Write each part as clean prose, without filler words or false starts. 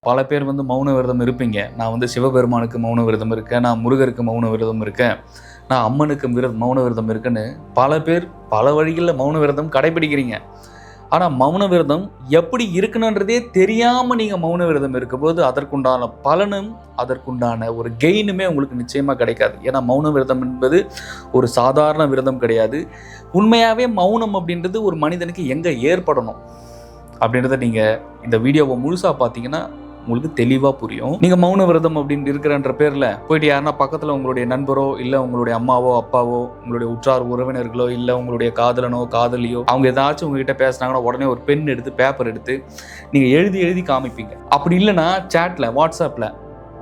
பல பேர் மௌன விரதம் இருப்பீங்க. நான் சிவபெருமானுக்கு மௌன விரதம் இருக்கேன், நான் முருகருக்கு மௌன விரதம் இருக்கேன், நான் அம்மனுக்கு மௌன விரதம் இருக்குன்னு பல பேர் பல வழிகளில் மௌன விரதம் கடைபிடிக்கிறீங்க. ஆனால் மௌன விரதம் எப்படி இருக்குன்றதே தெரியாமல் நீங்கள் மௌன விரதம் இருக்கும்போது அதற்குண்டான பலனும் அதற்குண்டான ஒரு கெயினுமே உங்களுக்கு நிச்சயமாக கிடைக்காது. ஏன்னா மௌன விரதம் என்பது ஒரு சாதாரண விரதம் கிடையாது. உண்மையாகவே மௌனம் அப்படின்றது ஒரு மனிதனுக்கு எங்கே ஏற்படணும் அப்படின்றத நீங்கள் இந்த வீடியோவை முழுசாக பார்த்தீங்கன்னா உங்களுக்கு தெளிவாக புரியும். நீங்கள் மௌன விரதம் அப்படின்னு இருக்கிறன்ற பேரில் போயிட்டு யாருன்னா பக்கத்தில் உங்களுடைய நண்பரோ இல்லை உங்களுடைய அம்மாவோ அப்பாவோ உங்களுடைய உற்றார் உறவினர்களோ இல்லை உங்களுடைய காதலனோ காதலியோ அவங்க ஏதாச்சும் உங்ககிட்ட பேசுனாங்கன்னா உடனே ஒரு பென் எடுத்து பேப்பர் எடுத்து நீங்கள் எழுதி காமிப்பீங்க. அப்படி இல்லைன்னா சேட்டில் வாட்ஸ்அப்பில்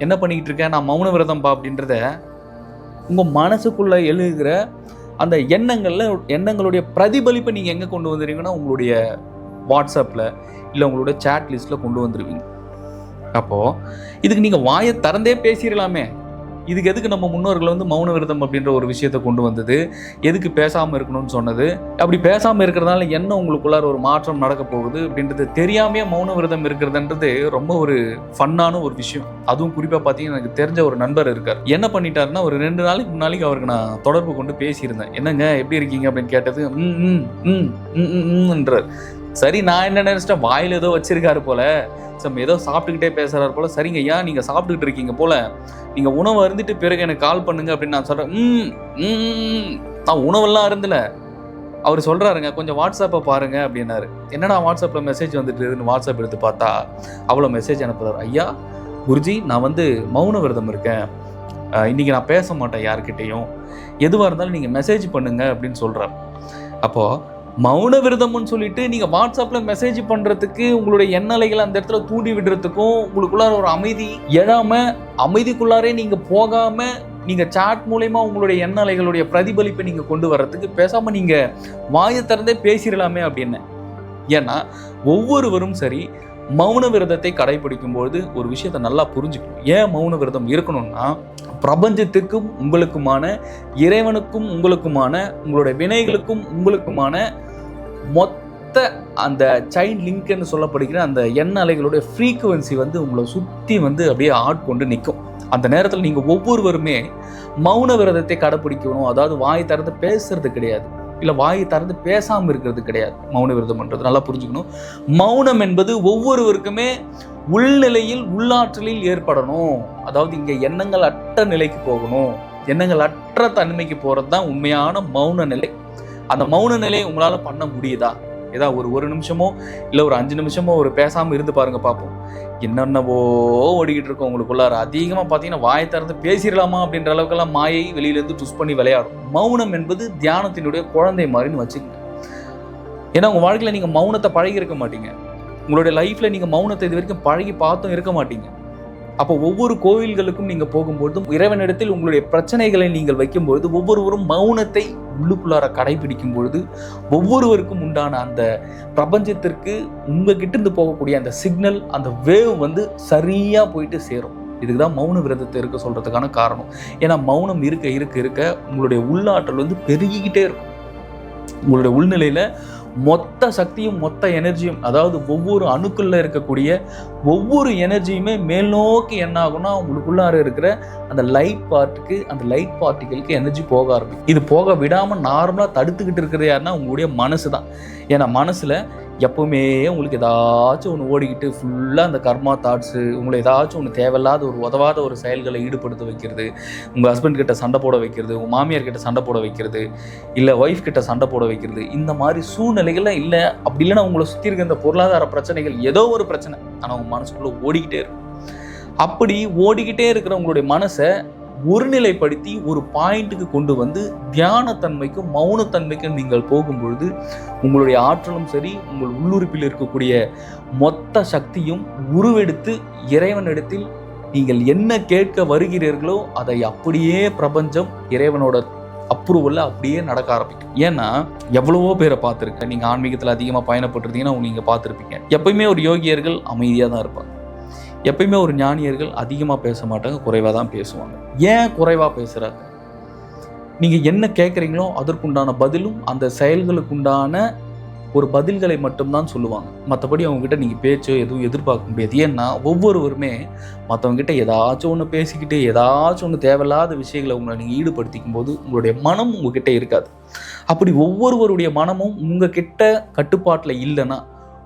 என்ன பண்ணிக்கிட்டு இருக்கேன் நான் மௌன விரதம்பா அப்படின்றத உங்கள் மனசுக்குள்ளே எழுதுகிற அந்த எண்ணங்களுடைய பிரதிபலிப்பை நீங்கள் எங்கே கொண்டு வந்துடுவீங்கன்னா உங்களுடைய வாட்ஸ்அப்பில் இல்லை உங்களுடைய சேட் லிஸ்ட்டில் கொண்டு வந்துடுவீங்க. அப்போது இதுக்கு நீங்கள் வாயை திறந்தே பேசிடலாமே. இதுக்கு எதுக்கு நம்ம முன்னோர்கள் மௌன விரதம் அப்படின்ற ஒரு விஷயத்தை கொண்டு வந்தது, எதுக்கு பேசாமல் இருக்கணும்னு சொன்னது, அப்படி பேசாமல் இருக்கிறதுனால என்ன உங்களுக்குள்ளார ஒரு மாற்றம் நடக்க போகுது அப்படின்றது தெரியாமையே மௌன விரதம் இருக்கிறதுன்றது ரொம்ப ஒரு ஃபன்னான ஒரு விஷயம். அதுவும் குறிப்பாக பார்த்தீங்கன்னா எனக்கு தெரிஞ்ச ஒரு நண்பர் இருக்கார். என்ன பண்ணிட்டாருன்னா ஒரு 2 நாளைக்கு முன்னாடி அவருக்கு நான் தொடர்பு கொண்டு பேசியிருந்தேன். என்னங்க எப்படி இருக்கீங்க அப்படின்னு கேட்டது என்றார். சரி, நான் என்ன நினைச்சிட்டேன் வாயில் ஏதோ வச்சிருக்காரு போல, ஏதோ சாப்பிட்டுக்கிட்டே பேசுறாரு போல. சரிங்க ஐயா, நீங்க சாப்பிட்டுக்கிட்டு இருக்கீங்க போல, நீங்க உணவு அருந்திட்டு பிறகு எனக்கு கால் பண்ணுங்க அப்படின்னு நான் சொல்றேன். நான் உணவெல்லாம் அருந்தல. அவர் சொல்றாருங்க கொஞ்சம் வாட்ஸ்அப்பை பாருங்க அப்படின்னாரு. என்னடா வாட்ஸ்அப்ல மெசேஜ் வந்துட்டு வாட்ஸ்அப் எடுத்து பார்த்தா அவ்வளோ மெசேஜ் அனுப்புறாரு. ஐயா குருஜி, நான் மௌன விரதம் இருக்கேன், இன்னைக்கு நான் பேச மாட்டேன் யாருக்கிட்டையும், எதுவாக இருந்தாலும் நீங்க மெசேஜ் பண்ணுங்க அப்படின்னு சொல்றாரு. அப்போ மௌன விரதம்னு சொல்லிட்டு நீங்கள் வாட்ஸ்அப்பில் மெசேஜ் பண்ணுறதுக்கு உங்களுடைய எண்ணலைகளை அந்த இடத்துல தூண்டி விடுறதுக்கும் உங்களுக்குள்ளார ஒரு அமைதி எழாமல் அமைதிக்குள்ளாரே நீங்கள் போகாமல் நீங்கள் சாட் மூலயமா உங்களுடைய எண்ணலைகளுடைய பிரதிபலிப்பை நீங்கள் கொண்டு வர்றதுக்கு பேசாமல் நீங்கள் வாயை திறந்தே பேசிடலாமே அப்படின்னு. ஏன்னா ஒவ்வொருவரும் சரி மௌன விரதத்தை கடைபிடிக்கும்போது ஒரு விஷயத்தை நல்லா புரிஞ்சுக்கணும். ஏன் மௌன விரதம் இருக்கணும்னா பிரபஞ்சத்திற்கும் உங்களுக்குமான, இறைவனுக்கும் உங்களுக்குமான, உங்களுடைய வினைகளுக்கும் உங்களுக்குமான மொத்த அந்த சைல்ட் லிங்க்னு சொல்லப்படுகிற அந்த எண்ண அலைகளுடைய ஃப்ரீக்குவன்சி உங்களை சுற்றி அப்படியே ஆட்கொண்டு நிற்கும். அந்த நேரத்தில் நீங்கள் ஒவ்வொருவருமே மௌன விரதத்தை கடைப்பிடிக்கணும். அதாவது வாய் திறந்து பேசுறது கிடையாது, இல்லை வாயை திறந்து பேசாமல் இருக்கிறது கிடையாது. மௌன விரதம்ன்றது நல்லா புரிஞ்சுக்கணும். மௌனம் என்பது ஒவ்வொருவருக்குமே உள்நிலையில் உள்ளாற்றலில் ஏற்படணும். அதாவது இங்கே எண்ணங்கள் அற்ற நிலைக்கு போகணும், எண்ணங்கள் அற்ற தன்மைக்கு போகிறது தான் உண்மையான மௌன நிலை. அந்த மௌன நிலையை உங்களால் பண்ண முடியுதா? ஏதாவது ஒரு நிமிஷமோ இல்லை ஒரு 5 நிமிஷமோ ஒரு பேசாமல் இருந்து பாருங்க பார்ப்போம். என்னென்னவோ ஓடிக்கிட்டு இருக்கோம் உங்களுக்குள்ளார. அதிகமாக பார்த்தீங்கன்னா வாயை திறந்து பேசிடலாமா அப்படின்ற அளவுக்கெல்லாம் மாயை வெளியிலேருந்து டுஸ் பண்ணி விளையாடும். மௌனம் என்பது தியானத்தினுடைய குழந்தை மாதிரின்னு வச்சுக்கோங்க. ஏன்னா உங்கள் வாழ்க்கையில் நீங்கள் மௌனத்தை பழகி இருக்க மாட்டீங்க. உங்களுடைய லைஃப்பில் நீங்கள் மௌனத்தை இது வரைக்கும் பழகி பார்த்தும் இருக்க மாட்டீங்க. அப்போ ஒவ்வொரு கோவில்களுக்கும் நீங்கள் போகும்பொழுதும் இறைவனிடத்தில் உங்களுடைய பிரச்சனைகளை நீங்கள் வைக்கும்பொழுது ஒவ்வொருவரும் மௌனத்தை உள்ளுக்குள்ளார கடைபிடிக்கும் பொழுது ஒவ்வொருவருக்கும் உண்டான அந்த பிரபஞ்சத்திற்கு உங்ககிட்ட இருந்து போகக்கூடிய அந்த சிக்னல், அந்த வேவ் சரியாக போயிட்டு சேரும். இதுக்கு தான் மௌன விரதத்தை இருக்க சொல்கிறதுக்கான காரணம். ஏன்னா மௌனம் இருக்க இருக்க இருக்க உங்களுடைய உள்ளாற்றல் பெருகிக்கிட்டே இருக்கும். உங்களுடைய உள்நிலையில் மொத்த சக்தியும் மொத்த எனர்ஜியும், அதாவது ஒவ்வொரு அணுக்குள்ள இருக்கக்கூடிய ஒவ்வொரு எனர்ஜியுமே மேல் நோக்கி என்ன ஆகும்னா உங்களுக்குள்ளார இருக்கிற அந்த லைட் பார்ட்டிகளுக்கு எனர்ஜி போக ஆரம்பிக்கும். இது போக விடாமல் நார்மலாக தடுத்துக்கிட்டு இருக்கிறது யாருன்னா உங்களுடைய மனசு தான். ஏன்னா மனசில் எப்பவுமே உங்களுக்கு ஏதாச்சும் ஒன்று ஓடிக்கிட்டு ஃபுல்லாக அந்த கர்மா தாட்ஸு, உங்களை ஏதாச்சும் ஒன்று தேவையில்லாத ஒரு உதவாத ஒரு செயல்களை ஈடுபடுத்த வைக்கிறது, உங்கள் ஹஸ்பண்ட் கிட்ட சண்டை போட வைக்கிறது, உங்கள் மாமியார் கிட்ட சண்டை போட வைக்கிறது, இல்லை ஒய்ஃப் கிட்ட சண்டை போட வைக்கிறது, இந்த மாதிரி சூழ்நிலைகள்லாம் இல்லை. அப்படி இல்லைன்னா உங்களை சுற்றி இருக்க இந்த பொருளாதார பிரச்சனைகள் ஏதோ ஒரு பிரச்சனை ஆனால் உங்கள் மனசுக்குள்ளே ஓடிக்கிட்டே இருக்கும். அப்படி ஓடிக்கிட்டே இருக்கிற உங்களுடைய மனசை ஒருநிலைப்படுத்தி ஒரு பாயிண்ட்டுக்கு கொண்டு தியானத்தன்மைக்கும் மௌனத்தன்மைக்கும் நீங்கள் போகும்பொழுது உங்களுடைய ஆற்றலும் சரி, உங்கள் உள்ளுறுப்பில் இருக்கக்கூடிய மொத்த சக்தியும் உருவெடுத்து இறைவனிடத்தில் நீங்கள் என்ன கேட்க வருகிறீர்களோ அதை அப்படியே பிரபஞ்சம் இறைவனோட அப்ரூவலில் அப்படியே நடக்க ஆரம்பிக்கும். ஏன்னா எவ்வளவோ பேரை பார்த்துருக்கேன். நீங்கள் ஆன்மீகத்தில் அதிகமாக பயணப்பட்டிருந்தீங்கன்னா நீங்கள் பார்த்துருப்பீங்க. எப்பயுமே ஒரு யோகியர்கள் அமைதியாக தான் இருப்பாங்க. எப்பயுமே ஒரு ஞானியர்கள் அதிகமாக பேச மாட்டாங்க, குறைவாக தான் பேசுவாங்க. ஏன் குறைவாக பேசுகிறாங்க? நீங்கள் என்ன கேட்குறீங்களோ அதற்குண்டான பதிலும் அந்த செயல்களுக்குண்டான ஒரு பதில்களை மட்டும்தான் சொல்லுவாங்க. மற்றபடி அவங்ககிட்ட நீங்கள் பேச்சோ எதுவும் எதிர்பார்க்க முடியாது. ஏன்னா ஒவ்வொருவருமே மற்றவங்ககிட்ட ஏதாச்சும் ஒன்று பேசிக்கிட்டு ஏதாச்சும் ஒன்று தேவையில்லாத விஷயங்களை உங்களை நீங்கள் ஈடுபடுத்திக்கும் போது உங்களுடைய மனம் உங்ககிட்ட இருக்காது. அப்படி ஒவ்வொருவருடைய மனமும் உங்ககிட்ட கட்டுப்பாட்டில் இல்லைன்னா,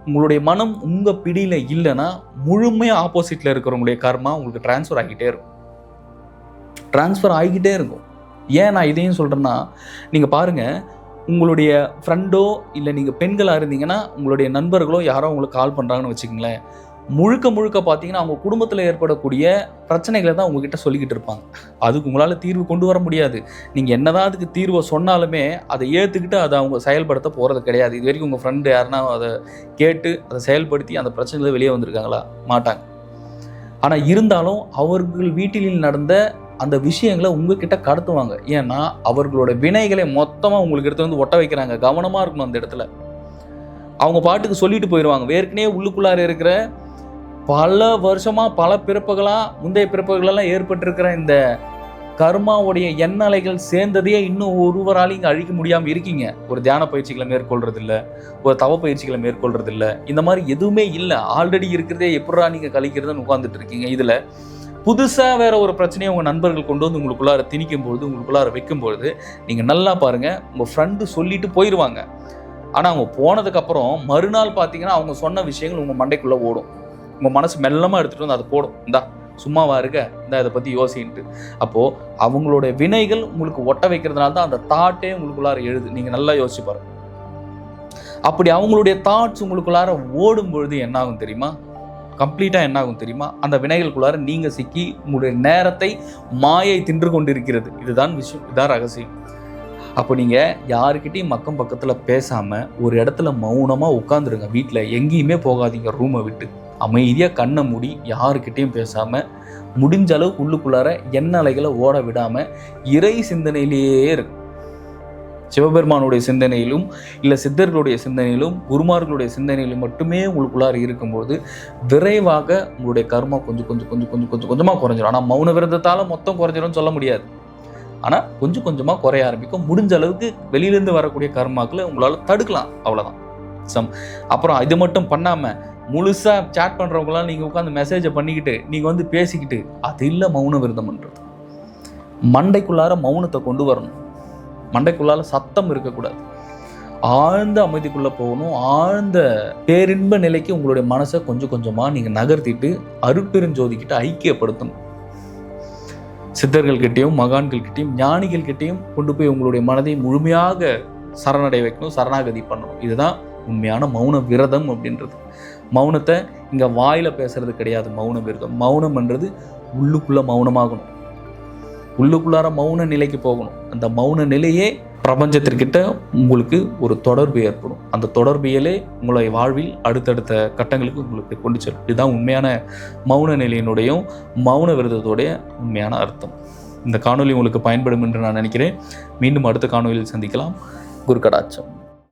உங்களுடைய மனம் உங்கள் பிடியில் இல்லைன்னா, முழுமையாக ஆப்போசிட்டில் இருக்கிறவங்களுடைய கர்மா உங்களுக்கு ட்ரான்ஸ்ஃபர் ஆகிக்கிட்டே இருக்கும். ஏன் நான் இதையும் சொல்கிறேன்னா, நீங்கள் பாருங்கள், உங்களுடைய ஃப்ரெண்டோ இல்லை நீங்கள் பெண்களாக இருந்தீங்கன்னா உங்களுடைய நண்பர்களோ யாரோ உங்களுக்கு கால் பண்ணுறாங்கன்னு வச்சுக்கோங்களேன், முழுக்க பார்த்தீங்கன்னா அவங்க குடும்பத்தில் ஏற்படக்கூடிய பிரச்சனைகளை தான் உங்ககிட்ட சொல்லிக்கிட்டு இருப்பாங்க. அதுக்கு உங்களால் தீர்வு கொண்டு வர முடியாது. நீங்கள் என்னதான் அதுக்கு தீர்வை சொன்னாலுமே அதை ஏற்றுக்கிட்டு அதை அவங்க செயல்படுத்த போகிறது கிடையாது. இது வரைக்கும் உங்கள் ஃப்ரெண்டு யாருன்னா அதை கேட்டு அதை செயல்படுத்தி அந்த பிரச்சனையில் வெளியே வந்திருக்காங்களா? மாட்டாங்க. ஆனால் இருந்தாலும் அவர்கள் வீட்டில் நடந்த அந்த விஷயங்களை உங்ககிட்ட கடத்துவாங்க. ஏன்னா அவர்களோட வினைகளை மொத்தமாக உங்களுக்கு எடுத்து வந்து ஒட்ட வைக்கிறாங்க. கவனமாக இருக்கணும் அந்த இடத்துல. அவங்க பாட்டுக்கு சொல்லிட்டு போயிடுவாங்க. ஏற்கனவே உள்ளுக்குள்ளார இருக்கிற பல வருஷமாக பல பிறப்புகளாக முந்தைய பிறப்புகளெல்லாம் ஏற்பட்டிருக்கிற இந்த கர்மாவுடைய எண்ணலைகள் சேர்ந்ததையே இன்னும் ஒருவராலையும் இங்கே அழிக்க முடியாமல் இருக்கீங்க. ஒரு தியான பயிற்சிகளை மேற்கொள்றதில்லை, ஒரு தவ பயிற்சிகளை மேற்கொள்றதில்லை, இந்த மாதிரி எதுவுமே இல்லை. ஆல்ரெடி இருக்கிறதே எப்படா நீங்கள் கழிக்கிறதுன்னு உட்காந்துட்டு இருக்கீங்க. இதில் புதுசாக வேற ஒரு பிரச்சனையை உங்கள் நண்பர்கள் கொண்டு வந்து உங்களுக்குள்ளார திணிக்கும்பொழுது, உங்களுக்குள்ளார வைக்கும்பொழுது நீங்கள் நல்லா பாருங்கள், உங்கள் ஃப்ரெண்டு சொல்லிட்டு போயிடுவாங்க. ஆனால் அவங்க போனதுக்கப்புறம் மறுநாள் பார்த்தீங்கன்னா அவங்க சொன்ன விஷயங்கள் உங்கள் மண்டைக்குள்ளே ஓடும். உங்கள் மனசு மெல்லமாக எடுத்துகிட்டு வந்து அதை போடும். இந்தா சும்மாவா இருக்க, இந்த இதை பற்றி யோசின்ட்டு. அப்போது அவங்களோட வினைகள் உங்களுக்கு ஒட்ட வைக்கிறதுனால தான் அந்த தாட்டே உங்களுக்குள்ளார எழுது. நீங்கள் நல்லா யோசிச்சு பாருங்க. அப்படி அவங்களுடைய தாட்ஸ் உங்களுக்குள்ளார ஓடும் பொழுது என்ன ஆகும் தெரியுமா? கம்ப்ளீட்டாக என்ன ஆகும் தெரியுமா? அந்த வினைகளுக்குள்ளார நீங்கள் சிக்கி உங்களுடைய நேரத்தை மாயை தின்று கொண்டிருக்கிறது. இதுதான் விஷயம், இதுதான் ரகசியம். அப்போ நீங்கள் யாருக்கிட்டையும் மக்கம் பக்கத்தில் பேசாமல் ஒரு இடத்துல மௌனமாக உட்காந்துருங்க. வீட்டில் எங்கேயுமே போகாதீங்க. ரூமை விட்டு அமைதியாக கண்ணை மூடி யாருக்கிட்டையும் பேசாமல் முடிஞ்ச அளவுக்கு உள்ளுக்குள்ளார எண்ணலைகளை ஓட விடாமல் இறை சிந்தனையிலேயே இருக்கும். சிவபெருமானுடைய சிந்தனையிலும் இல்லை சித்தர்களுடைய சிந்தனையிலும் குருமார்களுடைய சிந்தனையிலும் மட்டுமே உங்களுக்குள்ளார இருக்கும்போது விரைவாக உங்களுடைய கர்மா கொஞ்சமாக குறைஞ்சிடும். ஆனால் மௌன விரதத்தால் மொத்தம் குறைஞ்சிடும்னு சொல்ல முடியாது. ஆனால் கொஞ்சம் கொஞ்சமாக குறைய ஆரம்பிக்கும். முடிஞ்ச அளவுக்கு வெளியிலேருந்து வரக்கூடிய கர்மாக்களை உங்களால் தடுக்கலாம். அவ்வளோதான். அப்புறம் இது மட்டும் பண்ணாமல் முழுசாக சேட் பண்ணுறவங்களாம் நீங்கள் உட்காந்து மெசேஜை பண்ணிக்கிட்டு நீங்கள் வந்து பேசிக்கிட்டு, அது இல்லை மௌன விரதம்ன்றது. மண்டைக்குள்ளார மௌனத்தை கொண்டு வரணும். மண்டைக்குள்ளால சத்தம் இருக்கக்கூடாது. ஆழ்ந்த அமைதிக்குள்ளே போகணும். ஆழ்ந்த பேரின்ப நிலைக்கு உங்களுடைய மனசை கொஞ்சமாக நீங்கள் நகர்த்திட்டு அருட்பெருஞ்சோதிக்கிட்ட ஐக்கியப்படுத்தணும். சித்தர்கள்கிட்டையும் மகான்கள்கிட்டையும் ஞானிகள்கிட்டையும் கொண்டு போய் உங்களுடைய மனதை முழுமையாக சரணடை வைக்கணும், சரணாகதி பண்ணணும். இதுதான் உண்மையான மௌன விரதம் அப்படின்றது. மௌனத்தை இங்கே வாயில் பேசுறது கிடையாது. மௌன விரதம், மௌனம்ன்றது உள்ளுக்குள்ளே மௌனமாகணும். உள்ளுக்குள்ளார மௌன நிலைக்கு போகணும். அந்த மௌன நிலையே பிரபஞ்சத்திற்கிட்ட உங்களுக்கு ஒரு தொடர்பு ஏற்படும். அந்த தொடர்பியலே உங்களை வாழ்வில் அடுத்தடுத்த கட்டங்களுக்கு உங்களுக்கு கொண்டு செல்லும். இதுதான் உண்மையான மௌன நிலையினுடையும் மௌன விரதத்துடைய உண்மையான அர்த்தம். இந்த காணொலி உங்களுக்கு பயன்படும் என்று நான் நினைக்கிறேன். மீண்டும் அடுத்த காணொலியில் சந்திக்கலாம். குரு கடாட்சம்.